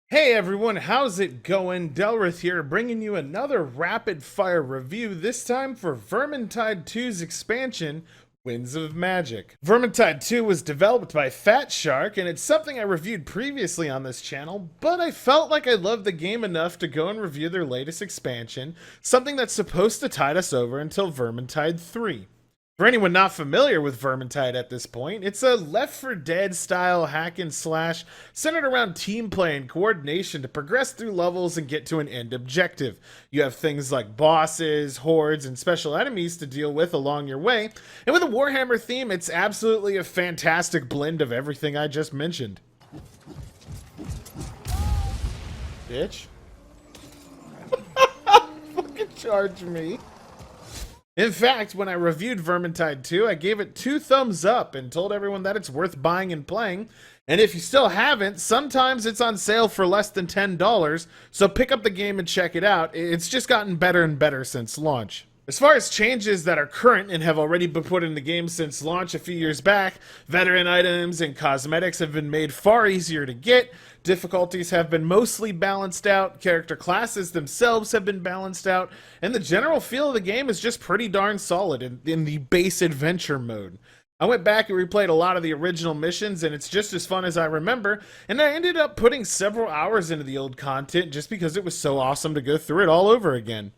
Hey everyone, how's it going? Delrith here, bringing you another rapid fire review, this time for Vermintide 2's expansion, Winds of Magic. Vermintide 2 was developed by Fat Shark, and it's something I reviewed previously on this channel, but I felt like I loved the game enough to go and review their latest expansion, something that's supposed to tide us over until Vermintide 3. For anyone not familiar with Vermintide at this point, it's a Left 4 Dead style hack and slash centered around team play and coordination to progress through levels and get to an end objective. You have things like bosses, hordes, and special enemies to deal with along your way, and with a Warhammer theme, it's absolutely a fantastic blend of everything I just mentioned. Bitch. Fucking charge me. In fact, when I reviewed Vermintide 2, I gave it 2 thumbs up and told everyone that it's worth buying and playing. And if you still haven't, sometimes it's on sale for less than $10, so pick up the game and check it out. It's just gotten better and better since launch. As far as changes that are current and have already been put in the game since launch a few years back, veteran items and cosmetics have been made far easier to get, difficulties have been mostly balanced out, character classes themselves have been balanced out, and the general feel of the game is just pretty darn solid in the base adventure mode. I went back and replayed a lot of the original missions, and it's just as fun as I remember, and I ended up putting several hours into the old content just because it was so awesome to go through it all over again.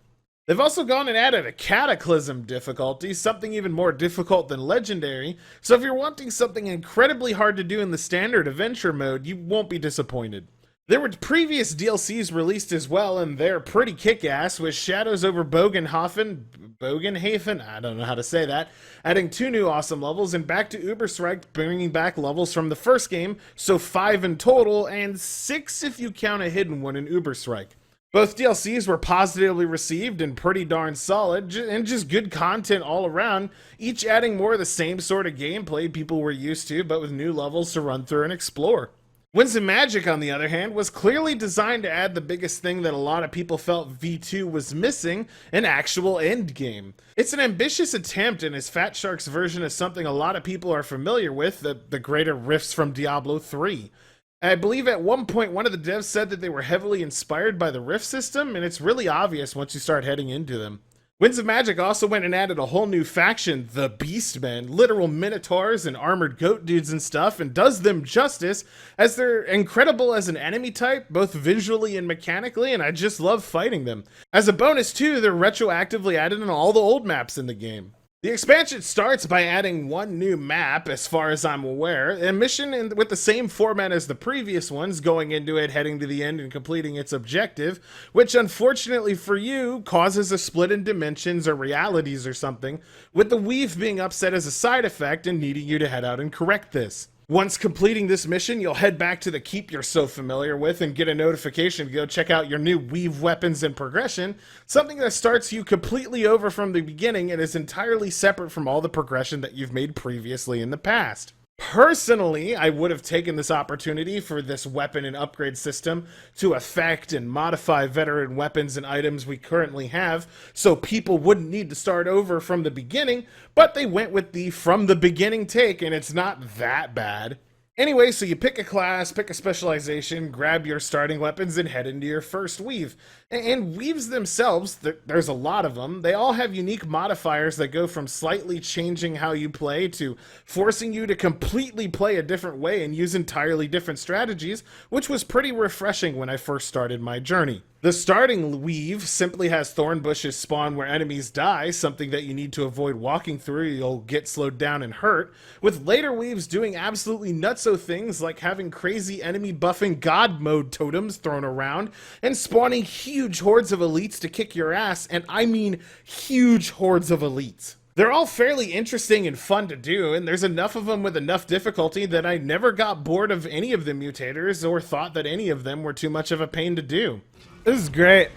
They've also gone and added a Cataclysm difficulty, something even more difficult than Legendary, so if you're wanting something incredibly hard to do in the standard adventure mode, you won't be disappointed. There were previous DLCs released as well, and they're pretty kick-ass, with Shadows over Bogenhafen, I don't know how to say that, adding 2 new awesome levels, and Back to Uberstrike bringing back levels from the first game, so 5 in total, and 6 if you count a hidden one in Uberstrike. Both DLCs were positively received and pretty darn solid, and just good content all around, each adding more of the same sort of gameplay people were used to, but with new levels to run through and explore. Winds of Magic, on the other hand, was clearly designed to add the biggest thing that a lot of people felt V2 was missing, an actual endgame. It's an ambitious attempt and is Fat Shark's version of something a lot of people are familiar with, the greater rifts from Diablo 3. I believe at one point one of the devs said that they were heavily inspired by the Rift system, and it's really obvious once you start heading into them. Winds of Magic also went and added a whole new faction, the Beastmen, literal minotaurs and armored goat dudes and stuff, and does them justice, as they're incredible as an enemy type, both visually and mechanically, and I just love fighting them. As a bonus too, they're retroactively added in all the old maps in the game. The expansion starts by adding 1 new map, as far as I'm aware, a mission with the same format as the previous ones, going into it, heading to the end, and completing its objective, which unfortunately for you, causes a split in dimensions or realities or something, with the weave being upset as a side effect and needing you to head out and correct this. Once completing this mission, you'll head back to the keep you're so familiar with and get a notification to go check out your new weave weapons and progression, something that starts you completely over from the beginning and is entirely separate from all the progression that you've made previously in the past. Personally, I would have taken this opportunity for this weapon and upgrade system to affect and modify veteran weapons and items we currently have, so people wouldn't need to start over from the beginning, but they went with the from the beginning take, and it's not that bad. Anyway, so you pick a class, pick a specialization, grab your starting weapons, and head into your first weave. And weaves themselves, there's a lot of them, they all have unique modifiers that go from slightly changing how you play to forcing you to completely play a different way and use entirely different strategies, which was pretty refreshing when I first started my journey. The starting weave simply has thorn bushes spawn where enemies die, something that you need to avoid walking through, you'll get slowed down and hurt, with later weaves doing absolutely nutso things like having crazy enemy buffing god mode totems thrown around, and spawning huge hordes of elites to kick your ass, and I mean huge hordes of elites. They're all fairly interesting and fun to do, and there's enough of them with enough difficulty that I never got bored of any of the mutators or thought that any of them were too much of a pain to do. This is great.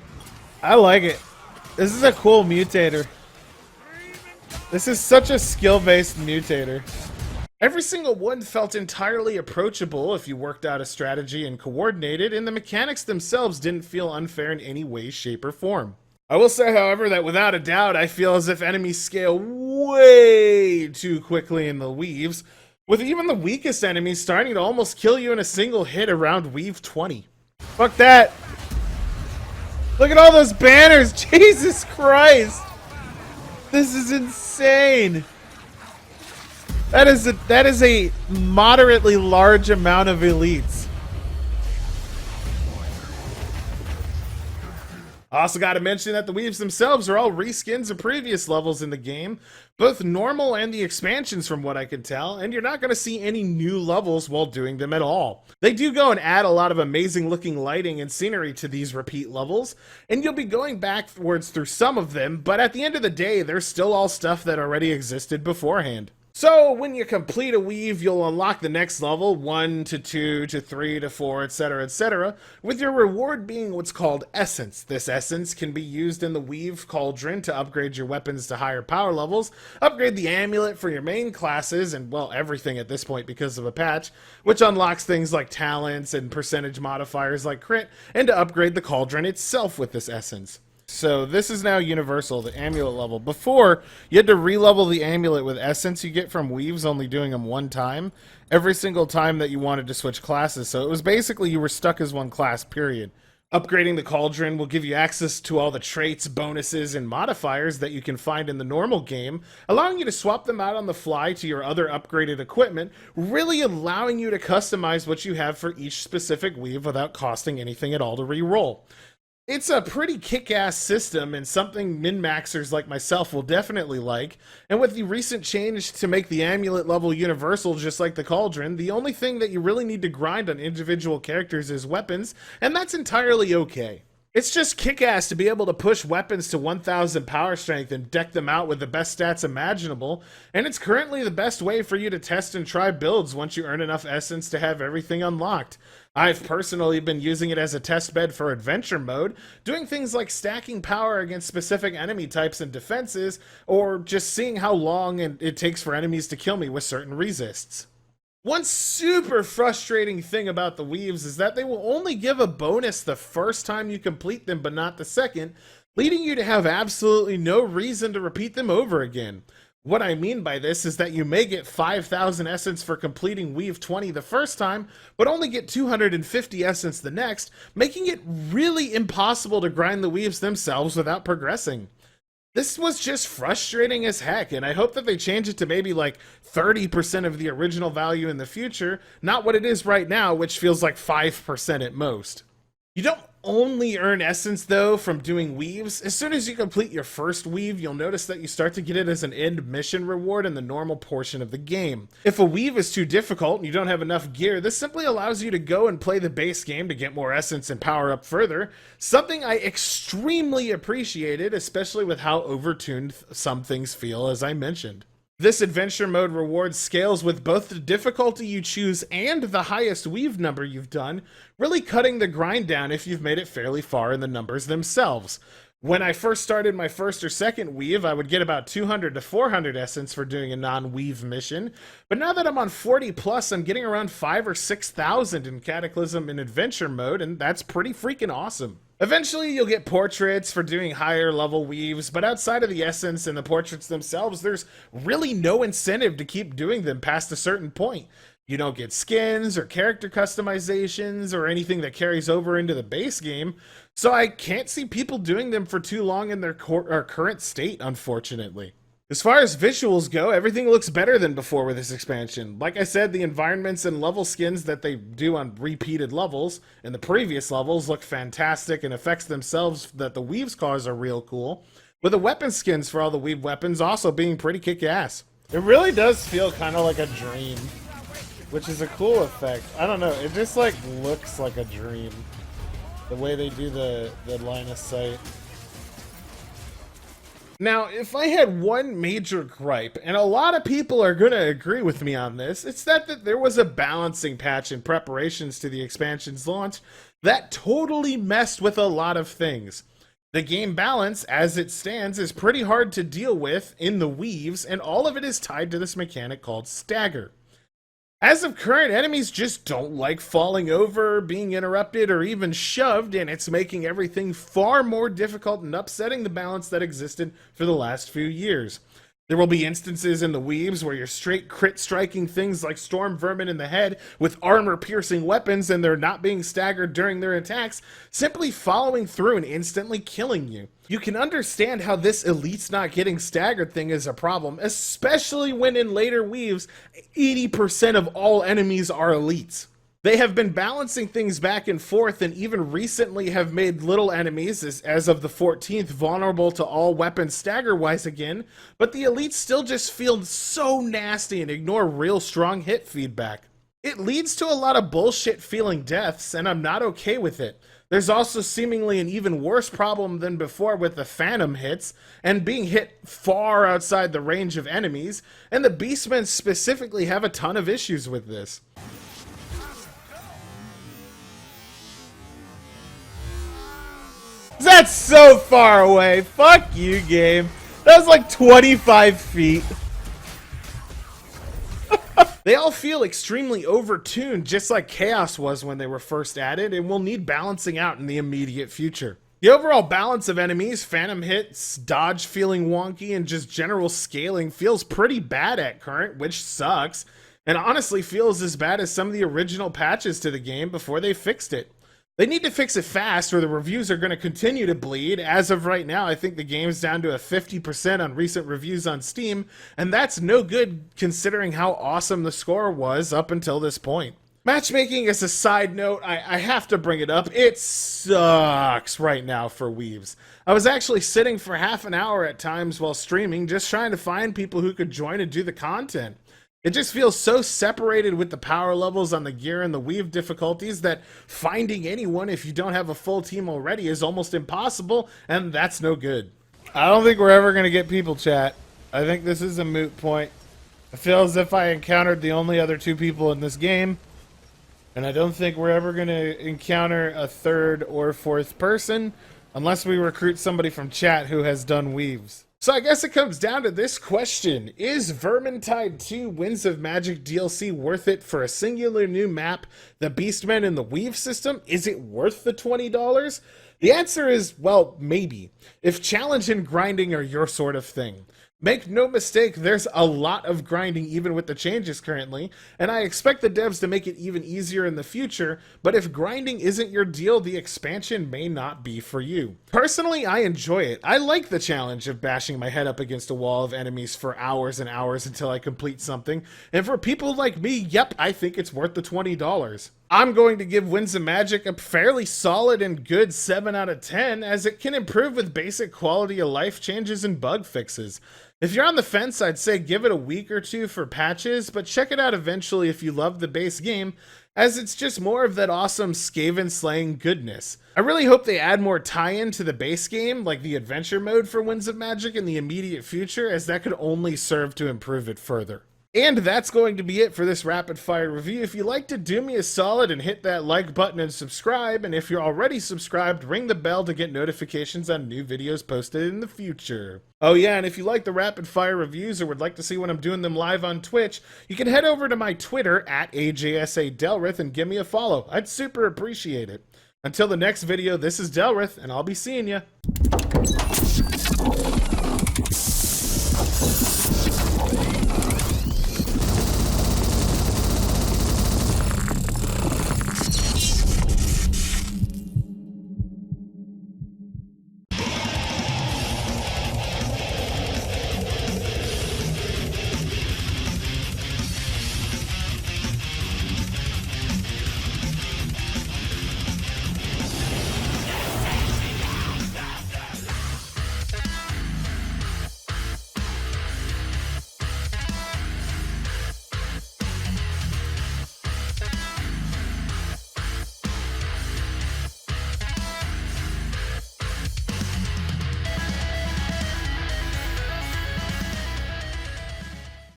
I like it. This is a cool mutator. This is such a skill-based mutator. Every single one felt entirely approachable if you worked out a strategy and coordinated, and the mechanics themselves didn't feel unfair in any way, shape, or form. I will say, however, that without a doubt, I feel as if enemies scale way too quickly in the weaves, with even the weakest enemies starting to almost kill you in a single hit around weave 20. Fuck that. Look at all those banners. Jesus Christ. This is insane. That is a moderately large amount of elites. Also got to mention that the weaves themselves are all reskins of previous levels in the game, both normal and the expansions from what I can tell, and you're not going to see any new levels while doing them at all. They do go and add a lot of amazing looking lighting and scenery to these repeat levels, and you'll be going backwards through some of them, but at the end of the day, they're still all stuff that already existed beforehand. So when you complete a weave, you'll unlock the next level, 1 to 2 to 3 to 4, etc., with your reward being what's called Essence. This Essence can be used in the Weave Cauldron to upgrade your weapons to higher power levels, upgrade the Amulet for your main classes, and well, everything at this point because of a patch, which unlocks things like talents and percentage modifiers like crit, and to upgrade the Cauldron itself with this Essence. So this is now universal, the amulet level. Before, you had to re-level the amulet with essence you get from weaves, only doing them one time, every single time that you wanted to switch classes. So it was basically you were stuck as one class, period. Upgrading the Cauldron will give you access to all the traits, bonuses, and modifiers that you can find in the normal game, allowing you to swap them out on the fly to your other upgraded equipment, really allowing you to customize what you have for each specific weave without costing anything at all to re-roll. It's a pretty kick-ass system and something min-maxers like myself will definitely like, and with the recent change to make the amulet level universal just like the Cauldron, the only thing that you really need to grind on individual characters is weapons, and that's entirely okay. It's just kick-ass to be able to push weapons to 1000 power strength and deck them out with the best stats imaginable, and it's currently the best way for you to test and try builds once you earn enough essence to have everything unlocked. I've personally been using it as a test bed for adventure mode, doing things like stacking power against specific enemy types and defenses, or just seeing how long it takes for enemies to kill me with certain resists. One super frustrating thing about the weaves is that they will only give a bonus the first time you complete them but not the second, leading you to have absolutely no reason to repeat them over again. What I mean by this is that you may get 5,000 essence for completing Weave 20 the first time, but only get 250 essence the next, making it really impossible to grind the weaves themselves without progressing. This was just frustrating as heck, and I hope that they change it to maybe like 30% of the original value in the future, not what it is right now, which feels like 5% at most. You don't only earn essence though from doing weaves. As soon as you complete your first weave, you'll notice that you start to get it as an end mission reward in the normal portion of the game. If a weave is too difficult and you don't have enough gear, this simply allows you to go and play the base game to get more essence and power up further, something I extremely appreciated, especially with how overtuned some things feel, as I mentioned. This adventure mode reward scales with both the difficulty you choose and the highest weave number you've done, really cutting the grind down if you've made it fairly far in the numbers themselves. When I first started my first or second weave, I would get about 200 to 400 essence for doing a non-weave mission, but now that I'm on 40 plus, I'm getting around 5 or 6,000 in Cataclysm in adventure mode, and that's pretty freaking awesome. Eventually, you'll get portraits for doing higher level weaves, but outside of the essence and the portraits themselves, there's really no incentive to keep doing them past a certain point. You don't get skins or character customizations or anything that carries over into the base game, so I can't see people doing them for too long in their current state, unfortunately. As far as visuals go, everything looks better than before with this expansion. Like I said, the environments and level skins that they do on repeated levels in the previous levels look fantastic, and effects themselves that the weaves cause are real cool, with the weapon skins for all the weave weapons also being pretty kick-ass. It really does feel kind of like a dream, which is a cool effect. I don't know, it just like looks like a dream, the way they do the line of sight. Now, if I had one major gripe, and a lot of people are going to agree with me on this, it's that there was a balancing patch in preparations to the expansion's launch that totally messed with a lot of things. The game balance, as it stands, is pretty hard to deal with in the weaves, and all of it is tied to this mechanic called stagger. As of current, enemies just don't like falling over, being interrupted, or even shoved, and it's making everything far more difficult and upsetting the balance that existed for the last few years. There will be instances in the Weaves where you're straight crit striking things like storm vermin in the head with armor-piercing weapons and they're not being staggered during their attacks, simply following through and instantly killing you. You can understand how this elites not getting staggered thing is a problem, especially when in later Weaves, 80% of all enemies are elites. They have been balancing things back and forth and even recently have made little enemies, as of the 14th, vulnerable to all weapons stagger-wise again, but the elites still just feel so nasty and ignore real strong hit feedback. It leads to a lot of bullshit feeling deaths, and I'm not okay with it. There's also seemingly an even worse problem than before with the phantom hits, and being hit far outside the range of enemies, and the Beastmen specifically have a ton of issues with this. That's so far away. Fuck you, game. That was like 25 feet. They all feel extremely overtuned, just like Chaos was when they were first added, and will need balancing out in the immediate future. The overall balance of enemies, phantom hits, dodge feeling wonky, and just general scaling feels pretty bad at current, which sucks, and honestly feels as bad as some of the original patches to the game before they fixed it. They need to fix it fast or the reviews are going to continue to bleed. As of right now, I think the game's down to a 50% on recent reviews on Steam, and that's no good considering how awesome the score was up until this point. Matchmaking, as a side note, I have to bring it up. It sucks right now for Weaves. I was actually sitting for half an hour at times while streaming just trying to find people who could join and do the content. It just feels so separated with the power levels on the gear and the Weave difficulties that finding anyone if you don't have a full team already is almost impossible, and that's no good. I don't think we're ever going to get people, chat. I think this is a moot point. I feel as if I encountered the only other 2 people in this game, and I don't think we're ever going to encounter a 3rd or 4th person unless we recruit somebody from chat who has done Weaves. So I guess it comes down to this question. Is Vermintide 2 Winds of Magic DLC worth it for a singular new map, the Beastmen and the Weave system? Is it worth the $20? The answer is, well, maybe. If challenge and grinding are your sort of thing. Make no mistake, there's a lot of grinding even with the changes currently, and I expect the devs to make it even easier in the future, but if grinding isn't your deal, the expansion may not be for you. Personally, I enjoy it. I like the challenge of bashing my head up against a wall of enemies for hours and hours until I complete something, and for people like me, yep, I think it's worth the $20. I'm going to give Winds of Magic a fairly solid and good 7 out of 10, as it can improve with basic quality of life changes and bug fixes. If you're on the fence, I'd say give it a week or 2 for patches, but check it out eventually if you love the base game, as it's just more of that awesome Skaven slaying goodness. I really hope they add more tie-in to the base game, like the adventure mode for Winds of Magic in the immediate future, as that could only serve to improve it further. And that's going to be it for this rapid fire review. If you'd like to do me a solid and hit that like button and subscribe, and if you're already subscribed, ring the bell to get notifications on new videos posted in the future. Oh yeah, and if you like the rapid fire reviews or would like to see when I'm doing them live on Twitch, you can head over to my Twitter at AJSADelrith and give me a follow. I'd super appreciate it. Until the next video, this is Delrith, and I'll be seeing ya.